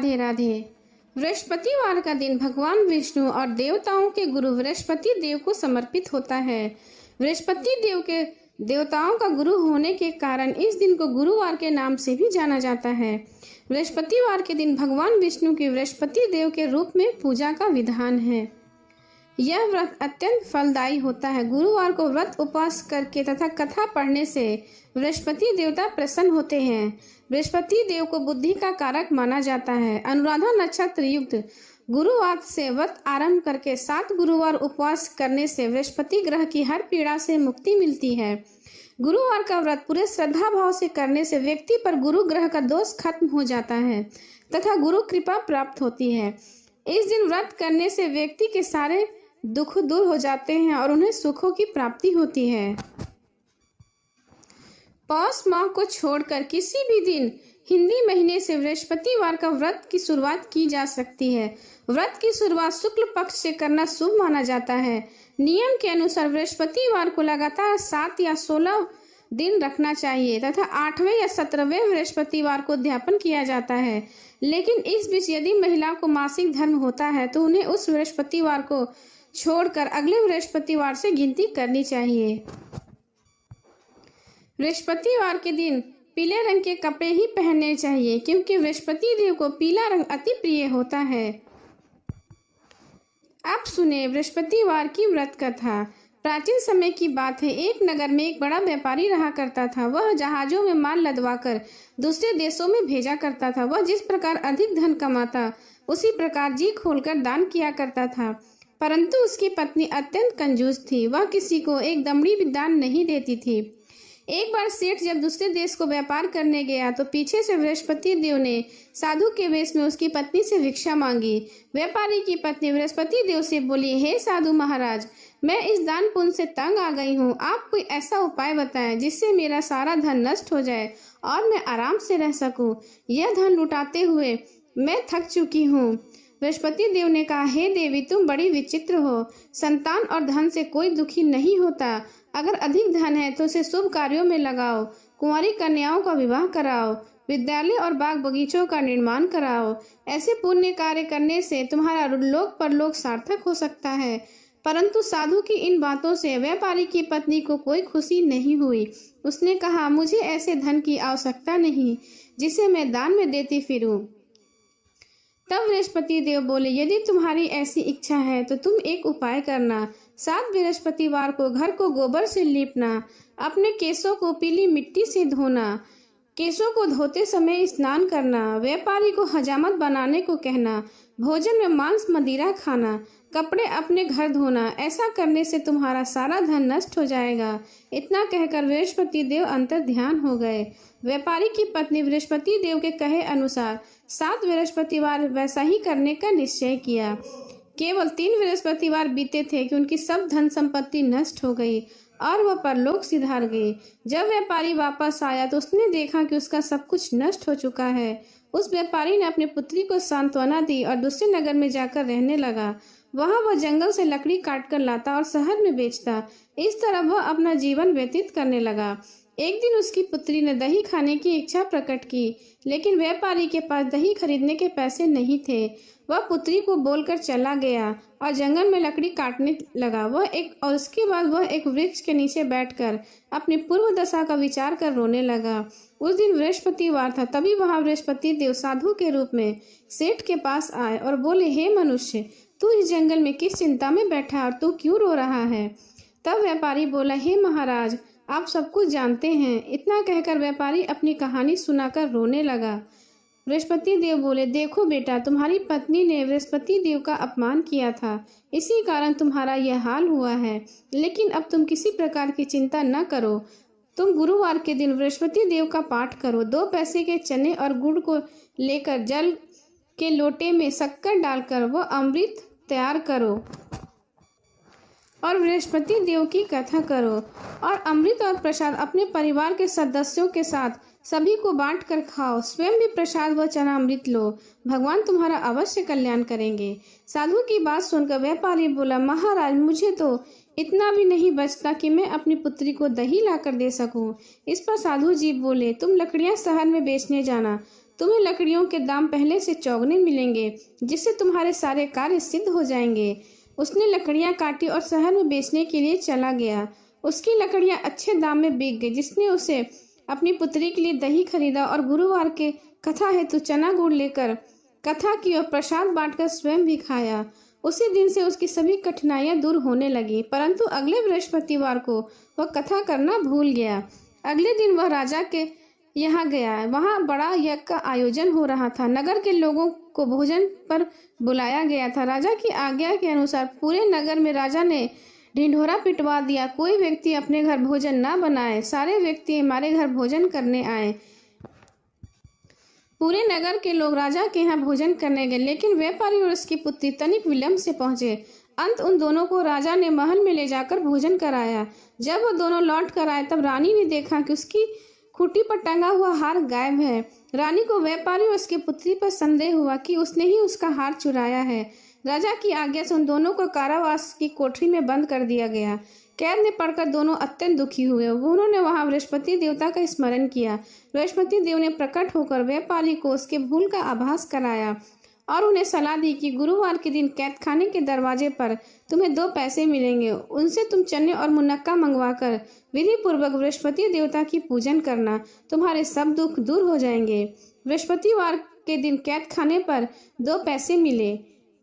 राधे राधे। बृहस्पतिवार का दिन भगवान विष्णु और देवताओं के गुरु बृहस्पति देव को समर्पित होता है। बृहस्पति देव के देवताओं का गुरु होने के कारण इस दिन को गुरुवार के नाम से भी जाना जाता है। बृहस्पतिवार के दिन भगवान विष्णु की बृहस्पति देव के रूप में पूजा का विधान है। यह व्रत अत्यंत फलदायी होता है। गुरुवार को व्रत उपवास करके तथा कथा पढ़ने से बृहस्पति देवता प्रसन्न होते हैं। बृहस्पति देव को बुद्धि का कारक माना जाता है। अनुराधा नक्षत्र युक्त गुरुवार से व्रत आरंभ करके 7 गुरुवार उपवास करने से बृहस्पति ग्रह की हर पीड़ा से मुक्ति मिलती है। गुरुवार का व्रत पूरे श्रद्धा भाव से करने से व्यक्ति पर गुरु ग्रह का दोष खत्म हो जाता है तथा गुरु कृपा प्राप्त होती है। इस दिन व्रत करने से व्यक्ति के सारे दुख दूर हो जाते हैं और उन्हें सुखों की प्राप्ति होती है। पौष माह को छोड़कर किसी भी दिन हिंदी महीने से बृहस्पतिवार का व्रत की शुरुआत की जा सकती है। व्रत की शुरुआत शुक्ल पक्ष से करना शुभ माना जाता है। नियम के अनुसार बृहस्पतिवार को लगातार 7 या 16 दिन रखना चाहिए तथा 8वें या 17वें बृहस्पतिवार को उद्यापन किया जाता है। लेकिन इस बीच यदि महिला को मासिक धर्म होता है तो उन्हें उस बृहस्पतिवार को छोड़कर अगले बृहस्पतिवार से गिनती करनी चाहिए। बृहस्पतिवार के दिन पीले रंग के कपड़े ही पहनने चाहिए क्योंकि बृहस्पति देव को पीला रंग अति प्रिय होता है। अब सुने बृहस्पतिवार की व्रत कथा। प्राचीन समय की बात है, एक नगर में एक बड़ा व्यापारी रहा करता था। वह जहाजों में माल लदवाकर दूसरे देशों में भेजा करता था। वह जिस प्रकार अधिक धन कमाता उसी प्रकार जी खोलकर दान किया करता था, परंतु उसकी पत्नी अत्यंत कंजूस थी। वह किसी को एक दमड़ी भी दान नहीं देती थी। एक बार सेठ जब दूसरे देश को व्यापार करने गया तो पीछे से बृहस्पति देव ने साधु के वेश में उसकी पत्नी से भिक्षा मांगी। व्यापारी की पत्नी बृहस्पति देव से बोली, हे साधु महाराज, मैं इस दान पुण्य से तंग आ गई हूँ। आप कोई ऐसा उपाय बताएं जिससे मेरा सारा धन नष्ट हो जाए और मैं आराम से रह सकूं। यह धन लुटाते हुए मैं थक चुकी हूँ। बृहस्पति देव ने कहा, हे देवी, तुम बड़ी विचित्र हो। संतान और धन से कोई दुखी नहीं होता। अगर अधिक धन है तो उसे शुभ कार्यों में लगाओ। कुंवारी कन्याओं का विवाह कराओ। विद्यालय और बाग बगीचों का निर्माण कराओ। ऐसे पुण्य कार्य करने से तुम्हारा लोक परलोक सार्थक हो सकता है। परंतु साधु की इन बातों से व्यापारी की पत्नी को कोई खुशी नहीं हुई। उसने कहा, मुझे ऐसे धन की आवश्यकता नहीं जिसे मैं दान में देती फिरूं। तब बृहस्पति देव बोले, यदि तुम्हारी ऐसी इच्छा है तो तुम एक उपाय करना। 7 बृहस्पतिवार को घर को गोबर से लीपना, अपने केशों को पीली मिट्टी से धोना, केशों को धोते समय स्नान करना, व्यापारी को हजामत बनाने को कहना, भोजन में मांस मदिरा खाना, कपड़े अपने घर धोना। ऐसा करने से तुम्हारा सारा धन नष्ट हो जाएगा। इतना कहकर बृहस्पति देव अंतर ध्यान हो गए। व्यापारी की पत्नी बृहस्पति देव के कहे अनुसार 7 बृहस्पतिवार वैसा ही करने का निश्चय किया। केवल 3 बृहस्पतिवार बीते थे कि उनकी सब धन संपत्ति नष्ट हो गई और वह परलोक सिधार गई। जब व्यापारी वापस आया तो उसने देखा कि उसका सब कुछ नष्ट हो चुका है। उस व्यापारी ने अपनी पुत्री को सांत्वना दी और दूसरे नगर में जाकर रहने लगा। वहां वह जंगल से लकड़ी काटकर लाता और शहर में बेचता। इस तरह वह अपना जीवन व्यतीत करने लगा। एक दिन उसकी पुत्री ने दही खाने की इच्छा प्रकट की, लेकिन व्यापारी के पास दही खरीदने के पैसे नहीं थे। वह पुत्री को बोलकर चला गया और जंगल में लकड़ी काटने लगा। और उसके बाद वह एक वृक्ष के नीचे बैठकर अपनी पूर्व दशा का विचार कर रोने लगा। उस दिन बृहस्पतिवार था। तभी वहां बृहस्पति देव साधु के रूप में सेठ के पास आए और बोले, हे मनुष्य, तू इस जंगल में किस चिंता में बैठा और तू क्यों रो रहा है? तब व्यापारी बोला, हे महाराज, आप सब कुछ जानते हैं। इतना कहकर व्यापारी अपनी कहानी सुनाकर रोने लगा। बृहस्पति देव बोले, देखो बेटा, तुम्हारी पत्नी ने बृहस्पति देव का अपमान किया था, इसी कारण तुम्हारा यह हाल हुआ है। लेकिन अब तुम किसी प्रकार की चिंता न करो। तुम गुरुवार के दिन बृहस्पति देव का पाठ करो। 2 पैसे के चने और गुड़ को लेकर जल के लोटे में शक्कर डालकर वो अमृत तैयार करो और बृहस्पति देव की कथा करो और अमृत और प्रसाद अपने परिवार के सदस्यों के साथ सभी को बांट कर खाओ। स्वयं भी प्रसाद व चना अमृत लो। भगवान तुम्हारा अवश्य कल्याण करेंगे। साधु की बात सुनकर व्यापारी बोला, महाराज, मुझे तो इतना भी नहीं बचता कि मैं अपनी पुत्री को दही लाकर दे सकूं। इस पर साधु जी बोले, तुम लकड़ियां शहर में बेचने जाना। तुम्हें लकड़ियों के दाम पहले से चौगुने मिलेंगे, जिससे तुम्हारे सारे कार्य सिद्ध हो जाएंगे। उसने लकड़ियां काटी और शहर में बेचने के लिए चला गया। उसकी लकड़ियां अच्छे दाम में बिक गई, जिसने उसे अपनी पुत्री के लिए दही खरीदा और गुरुवार के कथा हेतु चना गुड़ लेकर कथा की और प्रसाद बांटकर स्वयं भी खाया। उसी दिन से उसकी सभी कठिनाइयां दूर होने लगी, परंतु अगले बृहस्पतिवार को वह कथा करना भूल गया। अगले दिन वह राजा के यहाँ गया। वहाँ बड़ा यज्ञ का आयोजन हो रहा था। नगर के लोगों को भोजन पर बुलाया गया था। राजा की आज्ञा के अनुसार पूरे नगर में राजा ने ढिंढोरा पिटवा दिया। कोई व्यक्ति अपने घर भोजन न बनाए, सारे व्यक्ति हमारे घर भोजन करने आए। पूरे नगर के लोग राजा के यहाँ भोजन करने गए, लेकिन व्यापारी और उसकी पुत्री तनिक विलंब से पहुंचे। अंत उन दोनों को राजा ने महल में ले जाकर भोजन कराया। जब वो दोनों लौट कर आए, तब रानी ने देखा कि उसकी खूंटी पर टंगा हुआ हार गायब है। रानी को व्यापारी और उसकी पुत्री पर संदेह हुआ कि उसने ही उसका हार चुराया है। राजा की आज्ञा से उन दोनों को कारावास की कोठरी में बंद कर दिया गया। कैद में पड़कर दोनों अत्यंत दुखी हुए। उन्होंने वहां बृहस्पति देवता का स्मरण किया। बृहस्पति देव ने प्रकट होकर व्यापारी को उसके भूल का आभास कराया और उन्हें सलाह दी कि गुरुवार के दिन कैदखाने के दरवाजे पर तुम्हें 2 पैसे मिलेंगे। उनसे तुम चने और मुनक्का मंगवाकर विधि पूर्वक बृहस्पति देवता की पूजन करना, तुम्हारे सब दुख दूर हो जाएंगे। बृहस्पतिवार के दिन कैदखाने पर 2 पैसे मिले।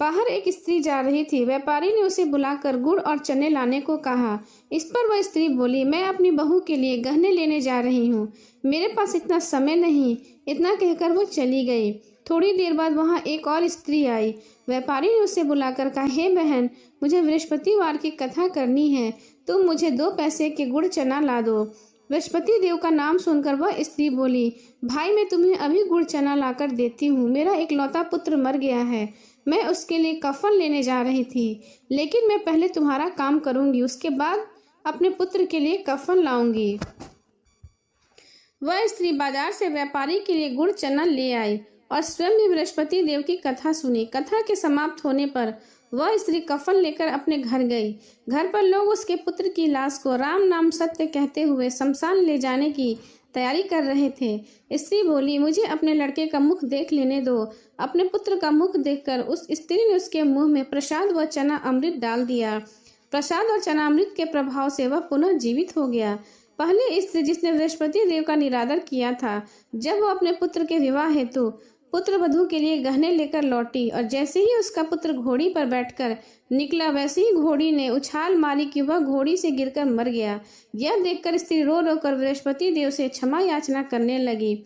बाहर एक स्त्री जा रही थी। व्यापारी ने उसे बुलाकर गुड़ और चने लाने को कहा। इस पर वह स्त्री बोली, मैं अपनी बहू के लिए गहने लेने जा रही हूँ, मेरे पास इतना समय नहीं। इतना कहकर वो चली गई। थोड़ी देर बाद वहां एक और स्त्री आई। व्यापारी ने उसे बुलाकर कहा, हे बहन, मुझे बृहस्पतिवार की कथा करनी है, तुम मुझे 2 पैसे के गुड़ चना ला दो। बृहस्पति देव का नाम सुनकर वह स्त्री बोली, भाई मैं तुम्हें अभी गुड़ चना लाकर देती हूँ। मेरा इकलौता पुत्र मर गया है, मैं उसके लिए कफन लेने जा रही थी, लेकिन मैं पहले तुम्हारा काम करूंगी, उसके बाद अपने पुत्र के लिए कफन लाऊंगी। वह स्त्री बाजार से व्यापारी के लिए गुड़ चना ले आई और स्वयं भी बृहस्पति देव की कथा सुनी। कथा के समाप्त होने पर वह स्त्री कफन लेकर अपने घर गई। घर पर लोग उसके पुत्र की लाश को राम नाम सत्य कहते हुए शमशान ले जाने की तैयारी कर रहे थे। स्त्री बोली, मुझे अपने लड़के का मुख देख लेने दो। अपने पुत्र का मुख देखकर उस स्त्री ने उसके मुंह में प्रसाद व चना अमृत डाल दिया। प्रसाद और चना अमृत के प्रभाव से वह पुनः जीवित हो गया। पहले स्त्री जिसने बृहस्पति देव का निरादर किया था, जब वह अपने पुत्र के विवाह हेतु पुत्र वधू के लिए गहने लेकर लौटी और जैसे ही उसका पुत्र घोड़ी पर बैठकर निकला, वैसे ही घोड़ी ने उछाल मारी कि वह घोड़ी से गिरकर मर गया। यह देखकर स्त्री रो रो कर बृहस्पति देव से क्षमा याचना करने लगी।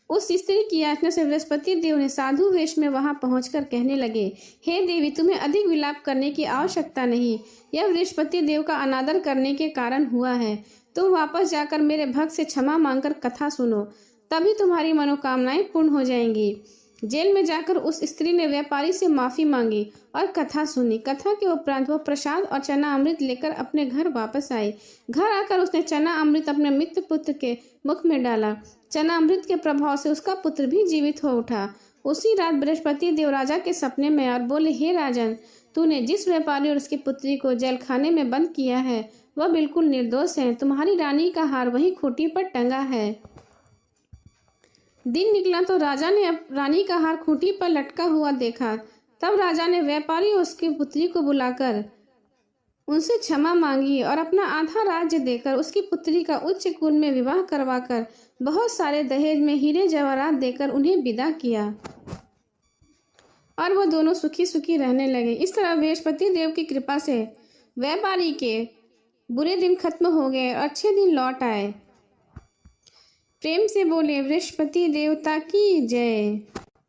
उस स्त्री की याचना से बृहस्पति देव ने साधु वेश में वहां पहुंचकर कहने लगे, हे देवी, तुम्हें अधिक विलाप करने की आवश्यकता नहीं। यह बृहस्पति देव का अनादर करने के कारण हुआ है। तुम वापस जाकर मेरे भक्त से क्षमा मांगकर कथा सुनो, तभी तुम्हारी मनोकामनाएं पूर्ण हो जाएंगी। जेल में जाकर उस स्त्री ने व्यापारी से माफी मांगी और कथा सुनी। कथा के उपरांत वह प्रसाद और चना अमृत लेकर अपने घर वापस आई। घर आकर उसने चना अमृत अपने मित्र पुत्र के मुख में डाला। चना अमृत के प्रभाव से उसका पुत्र भी जीवित हो उठा। उसी रात बृहस्पति देव राजा के सपने में और बोले, हे राजन, तूने जिस व्यापारी और उसकी पुत्री को जेल खाने में बंद किया है, वह बिल्कुल निर्दोष है। तुम्हारी रानी का हार वही खूंटी पर टंगा है। दिन निकला तो राजा ने रानी का हार खूंटी पर लटका हुआ देखा। तब राजा ने व्यापारी और उसकी पुत्री को बुलाकर उनसे क्षमा मांगी और अपना आधा राज्य देकर उसकी पुत्री का उच्च कुल में विवाह करवाकर बहुत सारे दहेज में हीरे जवाहरात देकर उन्हें विदा किया और वह दोनों सुखी सुखी रहने लगे। इस तरह बृहस्पति देव की कृपा से व्यापारी के बुरे दिन खत्म हो गए और अच्छे दिन लौट आए। प्रेम से बोले बृहस्पति देवता की जय।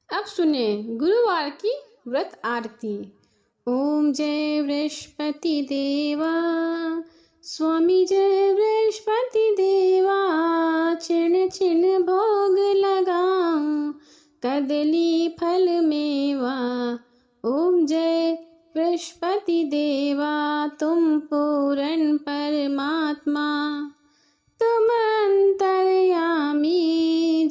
अब सुने गुरुवार की व्रत आरती। ओम जय बृहस्पति देवा, स्वामी जय बृहस्पति देवा, छिण छिण भोग लगाऊं, कदली फल मेवा। ओम जय बृहस्पति देवा, तुम पूर्ण परमात्मा, तुम अंतर्यामी,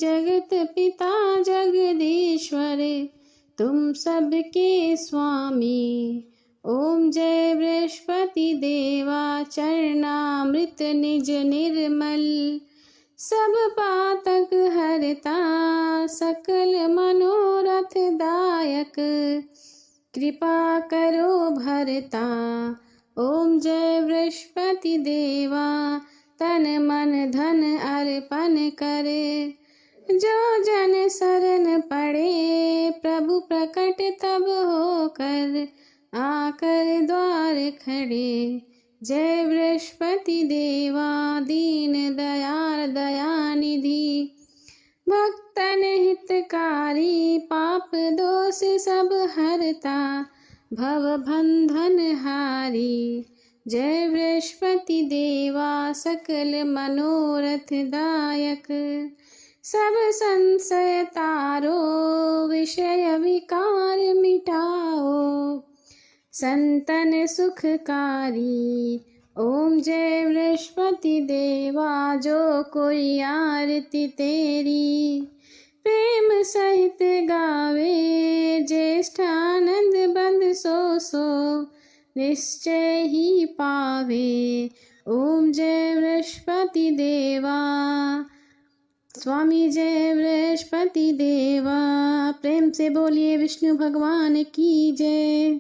जगत पिता जगदीश्वर, तुम सबके स्वामी। ओम जय बृहस्पति देवा, चरणामृत निज निर्मल, सब पातक हरता सकल मनोरथ दायक, कृपा करो भरता ओम जय बृहस्पति देवा। तन मन धन अर्पण करे, जो जन शरण पड़े प्रभु प्रकट तब होकर, आकर द्वार खड़े। जय बृहस्पति देवा दीन दयाल दयानिधि, भक्तन हितकारी पाप दोष सब हरता, भव बंधन हारी। जय बृहस्पति देवा सकल मनोरथ दायक, सब संशय तारो विषय विकार मिटाओ, संतन सुखकारी। ओम जय बृहस्पति देवा जो कोई आरती तेरी, प्रेम सहित गावे ज्येष्ठानंद बंद सो निश्चय ही पावे। ओम जय बृहस्पति देवा। स्वामी जय बृहस्पति देवा। प्रेम से बोलिए विष्णु भगवान की जय।